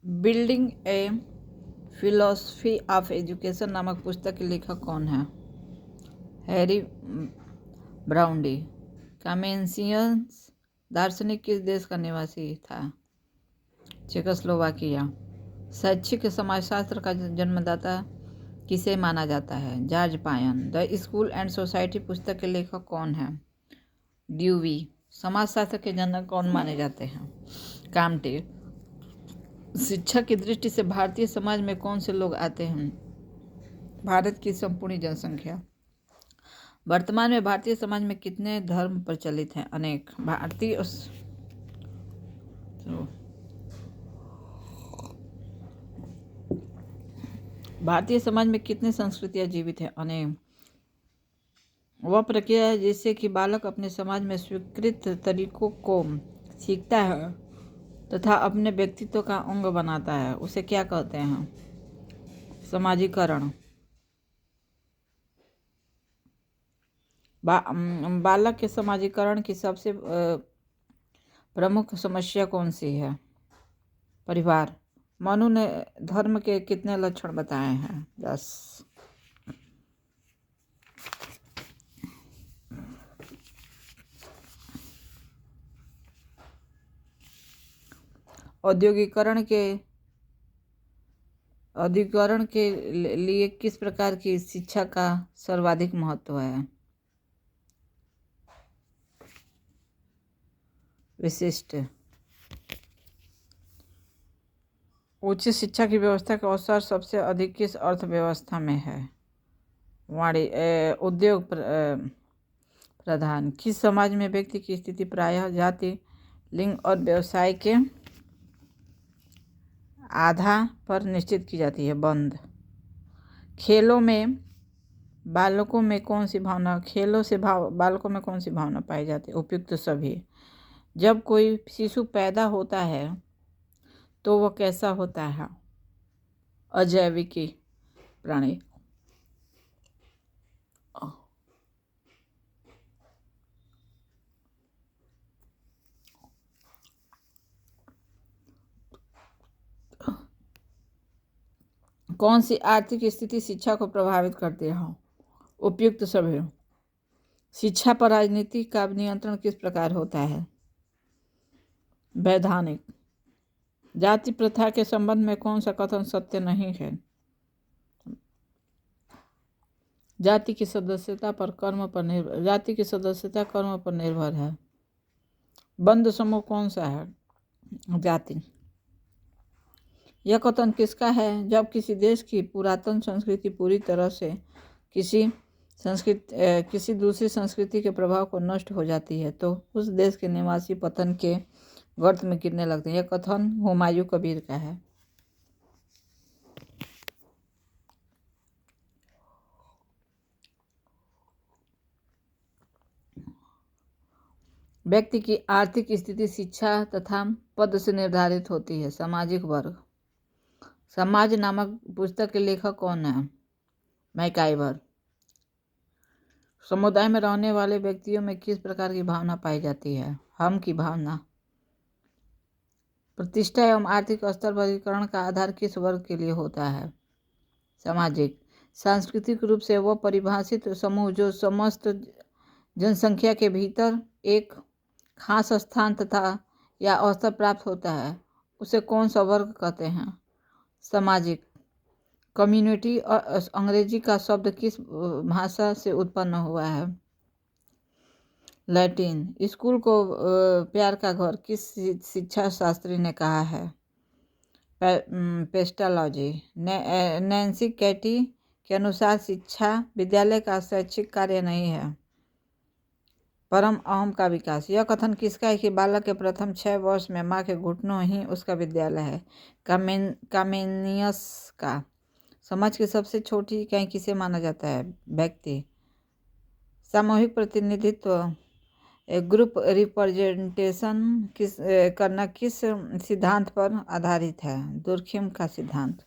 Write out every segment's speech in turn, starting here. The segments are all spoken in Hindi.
Building A philosophy of education नामक पुस्तक के लेखक कौन है? हैरी ब्राउडी। कामेंसियस दार्शनिक किस देश का निवासी था? चेकोस्लोवाकिया। शैक्षिक समाजशास्त्र का जन्मदाता किसे माना जाता है? जॉर्ज पायन। द स्कूल एंड सोसाइटी पुस्तक के लेखक कौन है? ड्यूवी। समाजशास्त्र के जनक कौन माने जाते हैं? काम्टे। शिक्षा की दृष्टि से भारतीय समाज में कौन से लोग आते हैं? भारत की संपूर्ण जनसंख्या। वर्तमान में भारतीय समाज में कितने धर्म प्रचलित हैं? अनेक। भारतीय समाज में कितनी संस्कृतियां जीवित हैं? अनेक। वह प्रक्रिया है जिससे कि बालक अपने समाज में स्वीकृत तरीकों को सीखता है तथा अपने व्यक्तित्व का अंग बनाता है, उसे क्या कहते हैं? समाजीकरण। बालक के समाजीकरण की सबसे प्रमुख समस्या कौन सी है? परिवार। मनु ने धर्म के कितने लक्षण बताए हैं? 10। औद्योगिकरण के लिए किस प्रकार की शिक्षा का सर्वाधिक महत्व है? विशिष्ट। उच्च शिक्षा की व्यवस्था का अवसर सबसे अधिक किस अर्थव्यवस्था में है? उद्योग प्रधान। किस समाज में व्यक्ति की स्थिति प्रायः जाति, लिंग और व्यवसाय के आधार पर निश्चित की जाती है? बंद। खेलों से बालकों में कौन सी भावना पाई जाती है? उपयुक्त सभी। जब कोई शिशु पैदा होता है तो वह कैसा होता है? अजैविकी प्राणी। कौन सी आर्थिक स्थिति शिक्षा को प्रभावित करती है? उपयुक्त सभी। शिक्षा पर राजनीति का नियंत्रण किस प्रकार होता है? वैधानिक। जाति प्रथा के संबंध में कौन सा कथन सत्य नहीं है? जाति की सदस्यता कर्म पर निर्भर है। बंद समूह कौन सा है? जाति। यह कथन किसका है? जब किसी देश की पुरातन संस्कृति पूरी तरह से किसी दूसरी संस्कृति के प्रभाव को नष्ट हो जाती है तो उस देश के निवासी पतन के गर्त में गिरने लगते हैं। यह कथन हुमायूं कबीर का है। व्यक्ति की आर्थिक स्थिति शिक्षा तथा पद से निर्धारित होती है। सामाजिक वर्ग। समाज नामक पुस्तक के लेखक कौन है? मैकाइवर। समुदाय में रहने वाले व्यक्तियों में किस प्रकार की भावना पाई जाती है? हम की भावना। प्रतिष्ठा एवं आर्थिक स्तर वर्गीकरण का आधार किस वर्ग के लिए होता है? सामाजिक। सांस्कृतिक रूप से वह परिभाषित समूह जो समस्त जनसंख्या के भीतर एक खास स्थान तथा या अवसर प्राप्त होता है, उसे कौन सा वर्ग कहते हैं? सामाजिक। कम्युनिटी और अंग्रेजी का शब्द किस भाषा से उत्पन्न हुआ है? लैटिन। स्कूल को प्यार का घर किस शिक्षा शास्त्री ने कहा है? पेस्टालॉजी। नैन्सी कैटी के अनुसार शिक्षा विद्यालय का शैक्षिक कार्य नहीं है, परम अहम का विकास। यह कथन किसका है कि बालक के प्रथम 6 वर्ष में माँ के घुटनों ही उसका विद्यालय है? कामेनियस का। समाज की सबसे छोटी इकाई किसे माना जाता है? व्यक्ति। सामूहिक प्रतिनिधित्व ग्रुप रिप्रेजेंटेशन करना किस सिद्धांत पर आधारित है? दुर्खिम का सिद्धांत।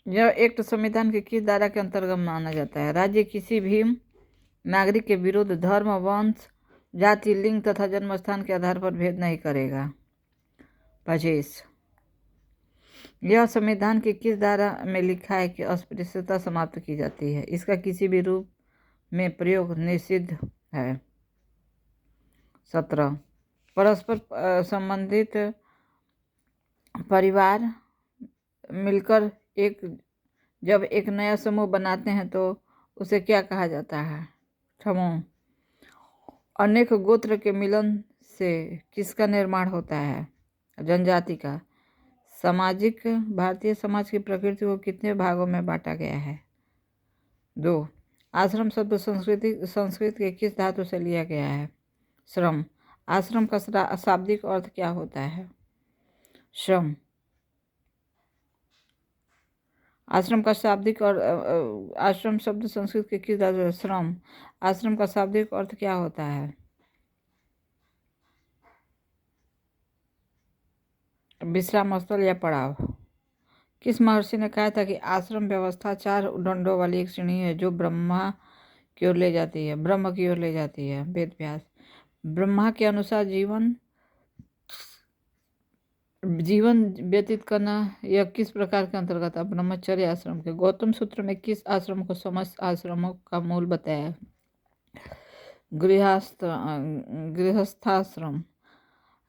यह एक्ट संविधान के किस धारा के अंतर्गत माना जाता है? राज्य किसी भी नागरिक के विरुद्ध धर्म, वंश, जाति, लिंग तथा जन्म स्थान के आधार पर भेद नहीं करेगा। 25 यह संविधान की किस धारा में लिखा है कि अस्पृश्यता समाप्त की जाती है? इसका किसी भी रूप में प्रयोग निषिद्ध है। 17 परस्पर संबंधित परिवार मिलकर जब एक नया समूह बनाते हैं तो उसे क्या कहा जाता है? समूह। अनेक गोत्र के मिलन से किसका निर्माण होता है? जनजाति का। भारतीय समाज की प्रकृति को कितने भागों में बांटा गया है? 2 आश्रम शब्द संस्कृत के किस धातु से लिया गया है? श्रम। आश्रम का शाब्दिक अर्थ क्या होता है? श्रम। आश्रम का शाब्दिक और आश्रम शब्द संस्कृत के किस धातु से? श्रम। आश्रम का शाब्दिक अर्थ क्या होता है? विश्राम स्थल या पड़ाव। किस महर्षि ने कहा था कि आश्रम व्यवस्था 4 दंडों वाली एक श्रेणी है जो ब्रह्म की ओर ले जाती है? वेद व्यास। ब्रह्मा के अनुसार जीवन व्यतीत करना यह किस प्रकार के अंतर्गत है? ब्रह्मचर्य आश्रम के। गौतम सूत्र में किस आश्रम को समस्त आश्रमों का मूल बताया? गृहस्थाश्रम।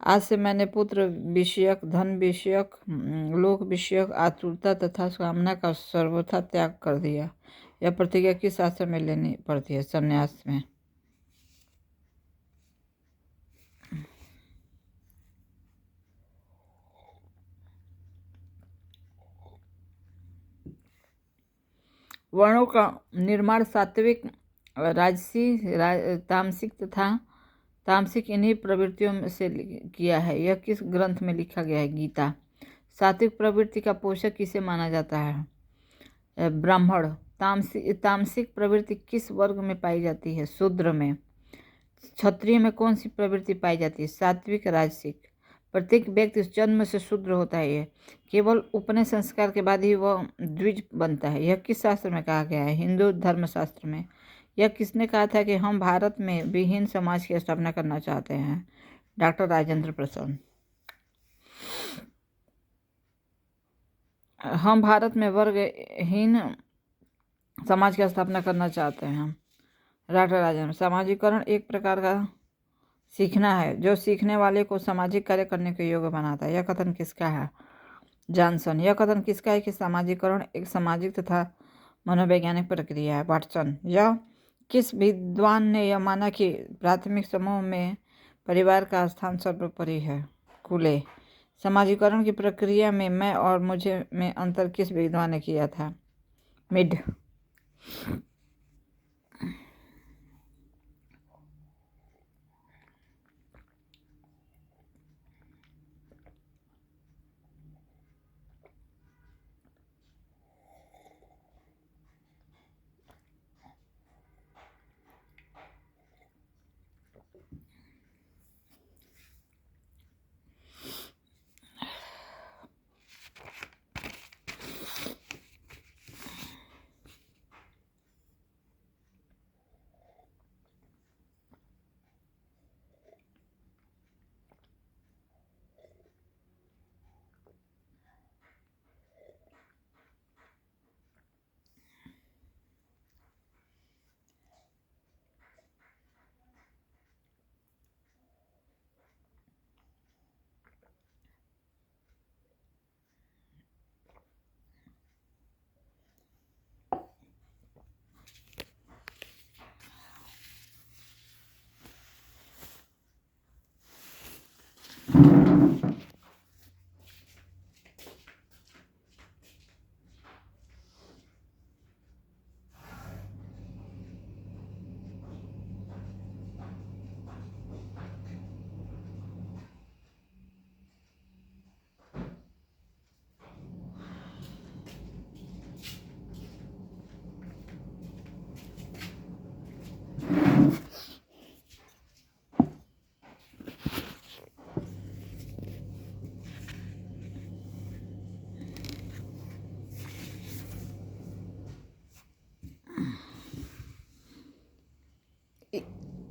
आज से मैंने पुत्र विषयक, धन विषयक, लोक विषयक आतुरता तथा कामना का सर्वथा त्याग कर दिया। यह प्रतिज्ञा किस आश्रम में लेनी पड़ती है? संन्यास में। वर्णों का निर्माण सात्विक, राजसी, तामसिक तथा तामसिक इन्हीं प्रवृत्तियों से किया है। यह किस ग्रंथ में लिखा गया है? गीता। सात्विक प्रवृत्ति का पोषक किसे माना जाता है? ब्राह्मण। तामसिक प्रवृत्ति किस वर्ग में पाई जाती है? शूद्र में। क्षत्रिय में कौन सी प्रवृत्ति पाई जाती है? सात्विक, राजसिक। प्रत्येक व्यक्ति जन्म से शूद्र होता है, केवल उपनयन संस्कार के बाद ही वह द्विज बनता है। यह किस शास्त्र में कहा गया है? हिंदू धर्मशास्त्र में। यह किसने कहा था कि हम भारत में विहीन समाज की स्थापना करना चाहते हैं? डॉक्टर राजेंद्र प्रसाद। हम भारत में वर्गहीन समाज की स्थापना करना चाहते हैं। डॉक्टर राजेंद्र। सामाजिकरण एक प्रकार का सीखना है जो सीखने वाले को सामाजिक कार्य करने के योग्य बनाता है। यह कथन किसका है? जॉनसन। यह कथन किसका है कि सामाजिकरण एक सामाजिक तथा मनोवैज्ञानिक प्रक्रिया है? वाटसन। यह किस विद्वान ने यह माना कि प्राथमिक समूह में परिवार का स्थान सर्वोपरि है? कुले। सामाजिकरण की प्रक्रिया में मैं और मुझे में अंतर किस विद्वान ने किया था? मिड।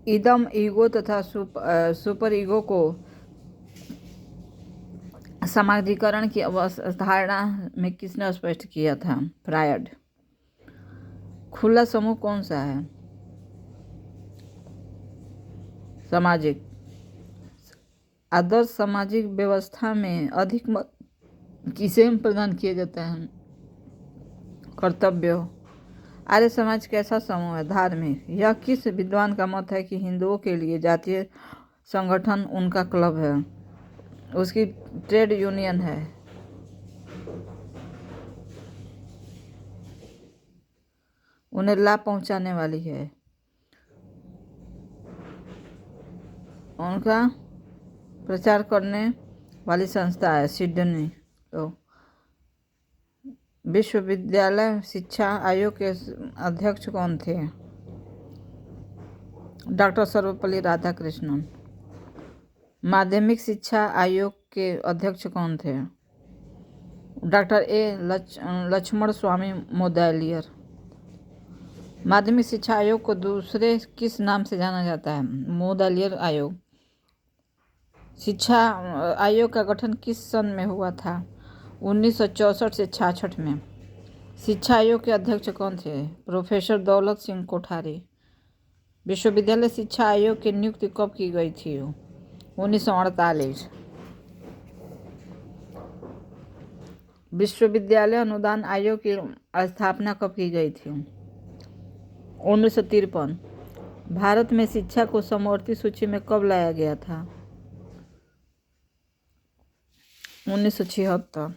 इदम ईगो तथा सुपर ईगो को समाजीकरण की अवधारणा में किसने स्पष्ट किया था? फ्रायड। खुला समूह कौन सा है? सामाजिक। आदर्श सामाजिक व्यवस्था में अधिक मत किसे प्रदान किया जाता है? कर्तव्य। आर्य समाज कैसा समूह है? धार्मिक। यह किस विद्वान का मत है कि हिंदुओं के लिए जातीय संगठन उनका क्लब है, उसकी ट्रेड यूनियन है? उन्हें लाभ पहुंचाने वाली है, उनका प्रचार करने वाली संस्था है। सिडनी। तो विश्वविद्यालय शिक्षा आयोग के अध्यक्ष कौन थे? डॉक्टर सर्वपल्ली राधाकृष्णन। माध्यमिक शिक्षा आयोग के अध्यक्ष कौन थे? डॉक्टर लक्ष्मण स्वामी मोदालियर। माध्यमिक शिक्षा आयोग को दूसरे किस नाम से जाना जाता है? मोदालियर आयोग। शिक्षा आयोग का गठन किस सन में हुआ था? 1964 से 66 में। शिक्षा आयोग के अध्यक्ष कौन थे? प्रोफेसर दौलत सिंह कोठारी। विश्वविद्यालय शिक्षा आयोग की नियुक्ति कब की गई थी? 1948। विश्वविद्यालय अनुदान आयोग की स्थापना कब की गई थी? 1953। भारत में शिक्षा को समवर्ती सूची में कब लाया गया था? 1976।